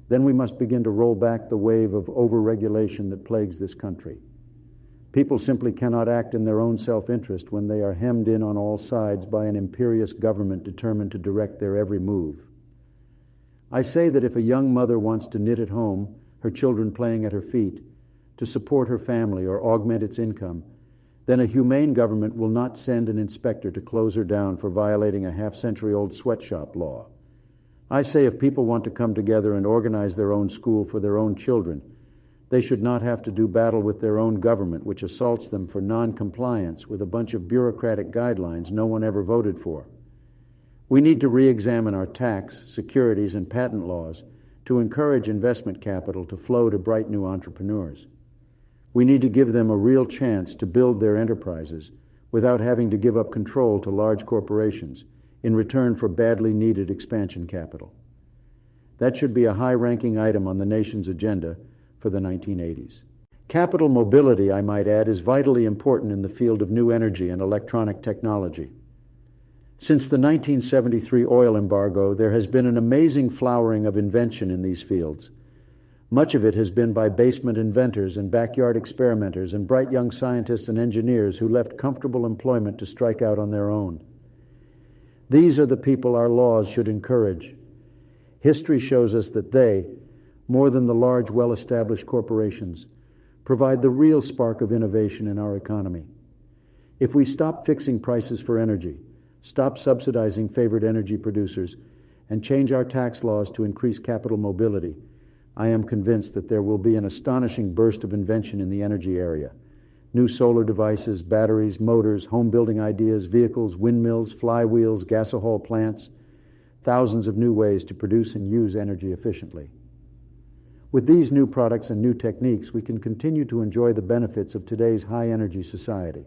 then we must begin to roll back the wave of overregulation that plagues this country. People simply cannot act in their own self-interest when they are hemmed in on all sides by an imperious government determined to direct their every move. I say that if a young mother wants to knit at home, her children playing at her feet, to support her family or augment its income, then a humane government will not send an inspector to close her down for violating a half-century-old sweatshop law. I say if people want to come together and organize their own school for their own children, they should not have to do battle with their own government, which assaults them for non-compliance with a bunch of bureaucratic guidelines no one ever voted for. We need to re-examine our tax, securities, and patent laws to encourage investment capital to flow to bright new entrepreneurs. We need to give them a real chance to build their enterprises without having to give up control to large corporations in return for badly needed expansion capital. That should be a high-ranking item on the nation's agenda for the 1980s. Capital mobility, I might add, is vitally important in the field of new energy and electronic technology. Since the 1973 oil embargo, there has been an amazing flowering of invention in these fields. Much of it has been by basement inventors and backyard experimenters and bright young scientists and engineers who left comfortable employment to strike out on their own. These are the people our laws should encourage. History shows us that they, more than the large, well-established corporations, provide the real spark of innovation in our economy. If we stop fixing prices for energy, stop subsidizing favored energy producers, and change our tax laws to increase capital mobility, I am convinced that there will be an astonishing burst of invention in the energy area. New solar devices, batteries, motors, home building ideas, vehicles, windmills, flywheels, gasohol plants, thousands of new ways to produce and use energy efficiently. With these new products and new techniques, we can continue to enjoy the benefits of today's high-energy society,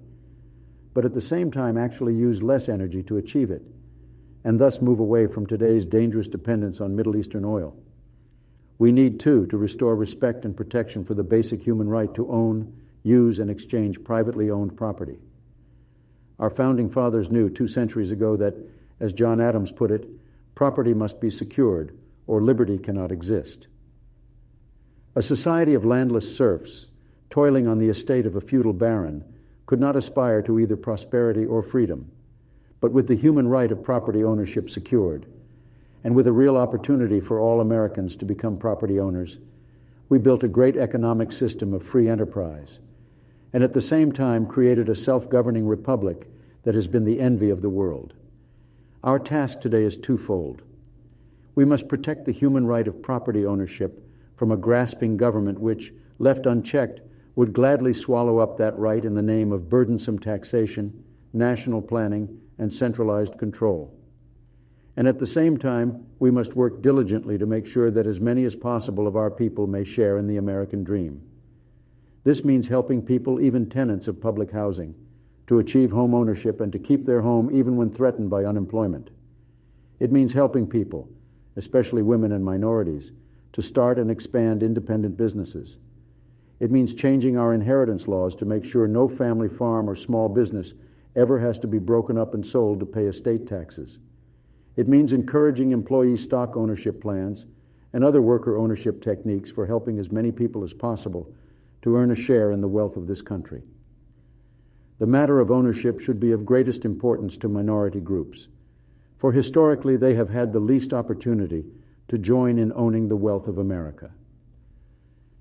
but at the same time actually use less energy to achieve it, and thus move away from today's dangerous dependence on Middle Eastern oil. We need, too, to restore respect and protection for the basic human right to own, use, and exchange privately owned property. Our founding fathers knew 2 centuries ago that, as John Adams put it, property must be secured, or liberty cannot exist. A society of landless serfs, toiling on the estate of a feudal baron, could not aspire to either prosperity or freedom, but with the human right of property ownership secured, and with a real opportunity for all Americans to become property owners, we built a great economic system of free enterprise, and at the same time created a self-governing republic that has been the envy of the world. Our task today is twofold. We must protect the human right of property ownership from a grasping government which, left unchecked, would gladly swallow up that right in the name of burdensome taxation, national planning, and centralized control. And at the same time, we must work diligently to make sure that as many as possible of our people may share in the American dream. This means helping people, even tenants of public housing, to achieve home ownership and to keep their home even when threatened by unemployment. It means helping people, especially women and minorities, to start and expand independent businesses. It means changing our inheritance laws to make sure no family farm or small business ever has to be broken up and sold to pay estate taxes. It means encouraging employee stock ownership plans and other worker ownership techniques for helping as many people as possible to earn a share in the wealth of this country. The matter of ownership should be of greatest importance to minority groups, for historically they have had the least opportunity to join in owning the wealth of America.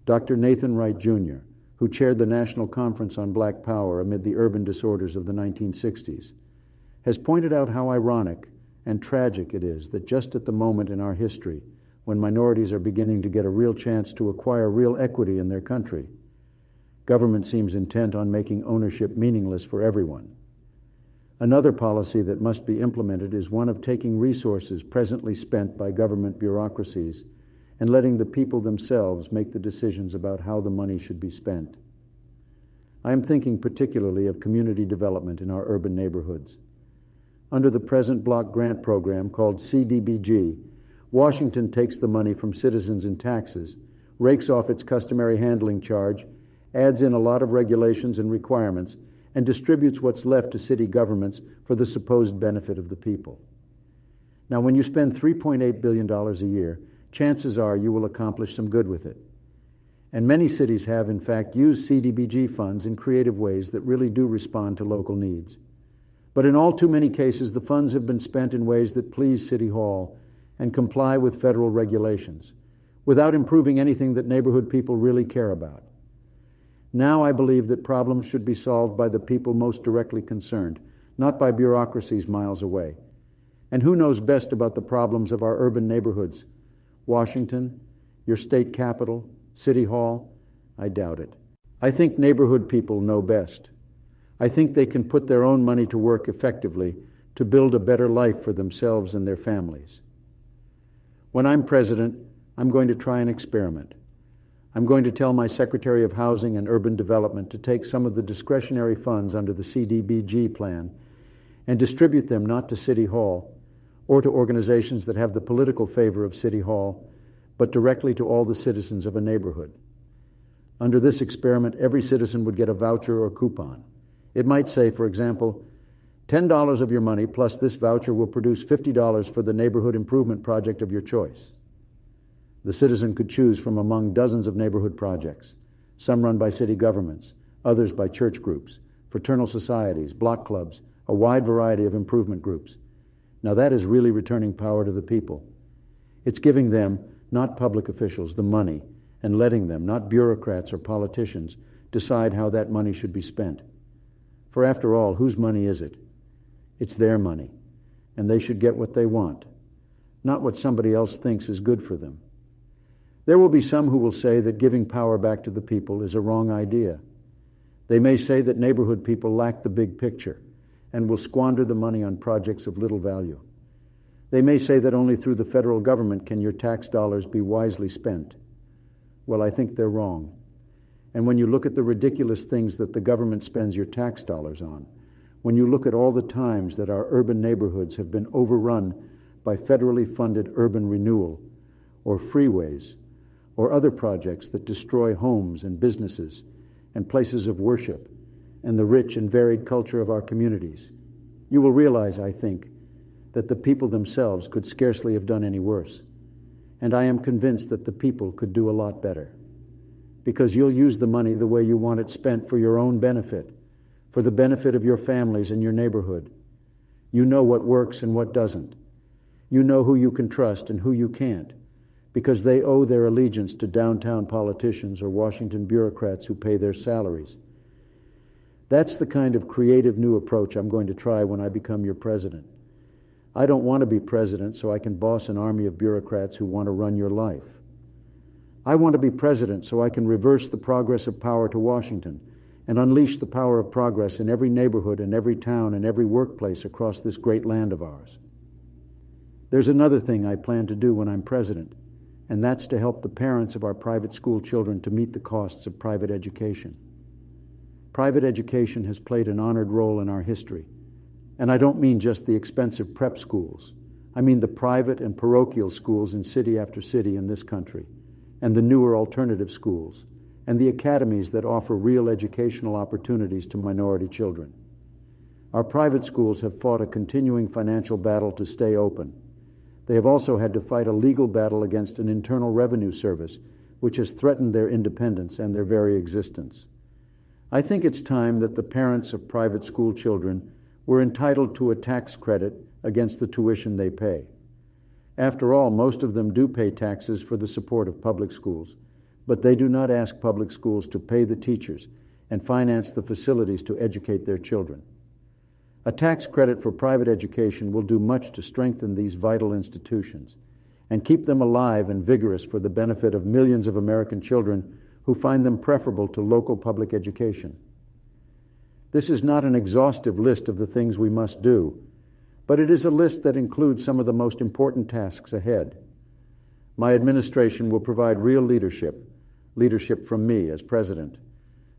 Dr. Nathan Wright, Jr., who chaired the National Conference on Black Power amid the urban disorders of the 1960s, has pointed out how ironic and tragic it is that just at the moment in our history when minorities are beginning to get a real chance to acquire real equity in their country, government seems intent on making ownership meaningless for everyone. Another policy that must be implemented is one of taking resources presently spent by government bureaucracies and letting the people themselves make the decisions about how the money should be spent. I am thinking particularly of community development in our urban neighborhoods. Under the present block grant program called CDBG, Washington takes the money from citizens in taxes, rakes off its customary handling charge, adds in a lot of regulations and requirements, and distributes what's left to city governments for the supposed benefit of the people. Now, when you spend $3.8 billion a year, chances are you will accomplish some good with it. And many cities have, in fact, used CDBG funds in creative ways that really do respond to local needs. But in all too many cases, the funds have been spent in ways that please City Hall and comply with federal regulations, without improving anything that neighborhood people really care about. Now I believe that problems should be solved by the people most directly concerned, not by bureaucracies miles away. And who knows best about the problems of our urban neighborhoods? Washington, your state capital, City Hall? I doubt it. I think neighborhood people know best. I think they can put their own money to work effectively to build a better life for themselves and their families. When I'm president, I'm going to try an experiment. I'm going to tell my Secretary of Housing and Urban Development to take some of the discretionary funds under the CDBG plan and distribute them not to City Hall or to organizations that have the political favor of City Hall, but directly to all the citizens of a neighborhood. Under this experiment, every citizen would get a voucher or coupon. It might say, for example, $10 of your money plus this voucher will produce $50 for the neighborhood improvement project of your choice. The citizen could choose from among dozens of neighborhood projects, some run by city governments, others by church groups, fraternal societies, block clubs, a wide variety of improvement groups. Now that is really returning power to the people. It's giving them, not public officials, the money, and letting them, not bureaucrats or politicians, decide how that money should be spent. For after all, whose money is it? It's their money, and they should get what they want, not what somebody else thinks is good for them. There will be some who will say that giving power back to the people is a wrong idea. They may say that neighborhood people lack the big picture and will squander the money on projects of little value. They may say that only through the federal government can your tax dollars be wisely spent. Well, I think they're wrong. And when you look at the ridiculous things that the government spends your tax dollars on, when you look at all the times that our urban neighborhoods have been overrun by federally funded urban renewal, or freeways, or other projects that destroy homes and businesses and places of worship and the rich and varied culture of our communities, you will realize, I think, that the people themselves could scarcely have done any worse. And I am convinced that the people could do a lot better. Because you'll use the money the way you want it spent for your own benefit, for the benefit of your families and your neighborhood. You know what works and what doesn't. You know who you can trust and who you can't, because they owe their allegiance to downtown politicians or Washington bureaucrats who pay their salaries. That's the kind of creative new approach I'm going to try when I become your president. I don't want to be president so I can boss an army of bureaucrats who want to run your life. I want to be president so I can reverse the progress of power to Washington and unleash the power of progress in every neighborhood and every town and every workplace across this great land of ours. There's another thing I plan to do when I'm president, and that's to help the parents of our private school children to meet the costs of private education. Private education has played an honored role in our history, and I don't mean just the expensive prep schools. I mean the private and parochial schools in city after city in this country, and the newer alternative schools, and the academies that offer real educational opportunities to minority children. Our private schools have fought a continuing financial battle to stay open. They have also had to fight a legal battle against an Internal Revenue Service, which has threatened their independence and their very existence. I think it's time that the parents of private school children were entitled to a tax credit against the tuition they pay. After all, most of them do pay taxes for the support of public schools, but they do not ask public schools to pay the teachers and finance the facilities to educate their children. A tax credit for private education will do much to strengthen these vital institutions and keep them alive and vigorous for the benefit of millions of American children who find them preferable to local public education. This is not an exhaustive list of the things we must do, but it is a list that includes some of the most important tasks ahead. My administration will provide real leadership from me as president,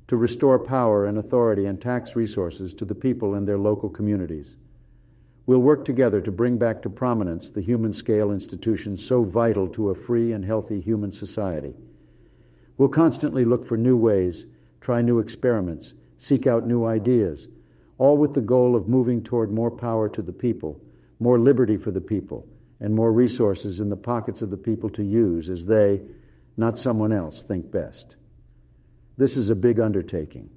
to restore power and authority and tax resources to the people and their local communities. We'll work together to bring back to prominence the human scale institutions so vital to a free and healthy human society. We'll constantly look for new ways, try new experiments, seek out new ideas, all with the goal of moving toward more power to the people, more liberty for the people, and more resources in the pockets of the people to use as they, not someone else, think best. This is a big undertaking.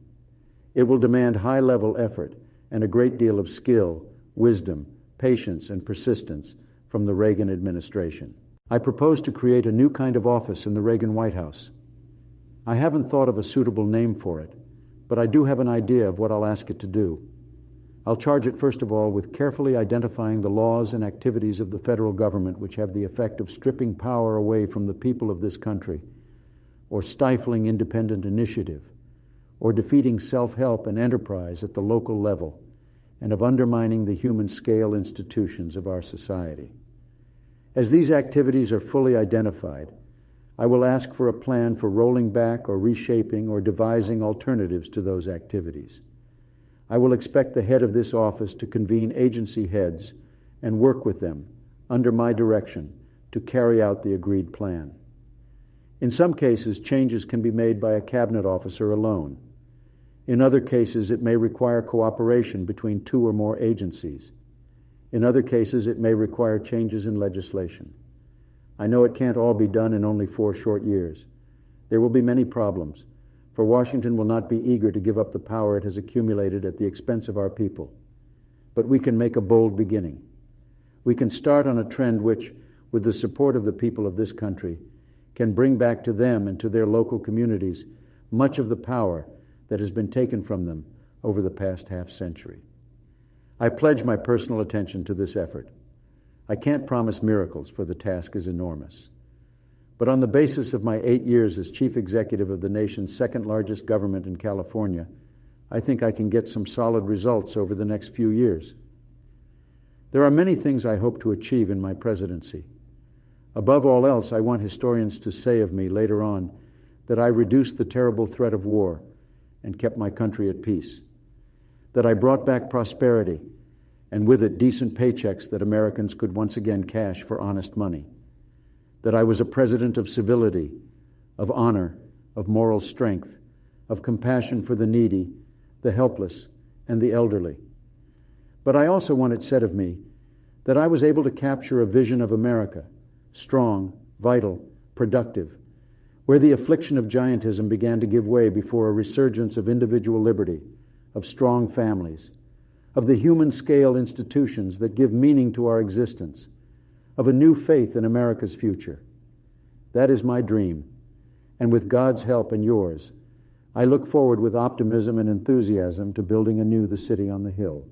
It will demand high-level effort and a great deal of skill, wisdom, patience, and persistence from the Reagan administration. I propose to create a new kind of office in the Reagan White House. I haven't thought of a suitable name for it, but I do have an idea of what I'll ask it to do. I'll charge it, first of all, with carefully identifying the laws and activities of the federal government which have the effect of stripping power away from the people of this country, or stifling independent initiative, or defeating self-help and enterprise at the local level, and of undermining the human scale institutions of our society. As these activities are fully identified, I will ask for a plan for rolling back or reshaping or devising alternatives to those activities. I will expect the head of this office to convene agency heads and work with them, under my direction, to carry out the agreed plan. In some cases, changes can be made by a cabinet officer alone. In other cases, it may require cooperation between two or more agencies. In other cases, it may require changes in legislation. I know it can't all be done in only 4 short years. There will be many problems, for Washington will not be eager to give up the power it has accumulated at the expense of our people. But we can make a bold beginning. We can start on a trend which, with the support of the people of this country, can bring back to them and to their local communities much of the power that has been taken from them over the past half-century. I pledge my personal attention to this effort. I can't promise miracles, for the task is enormous. But on the basis of my 8 years as chief executive of the nation's second-largest government in California, I think I can get some solid results over the next few years. There are many things I hope to achieve in my presidency. Above all else, I want historians to say of me later on that I reduced the terrible threat of war and kept my country at peace, that I brought back prosperity, and with it decent paychecks that Americans could once again cash for honest money, that I was a president of civility, of honor, of moral strength, of compassion for the needy, the helpless, and the elderly. But I also want it said of me that I was able to capture a vision of America, strong, vital, productive, where the affliction of giantism began to give way before a resurgence of individual liberty, of strong families, of the human scale institutions that give meaning to our existence, of a new faith in America's future. That is my dream, and with God's help and yours, I look forward with optimism and enthusiasm to building anew the city on the hill.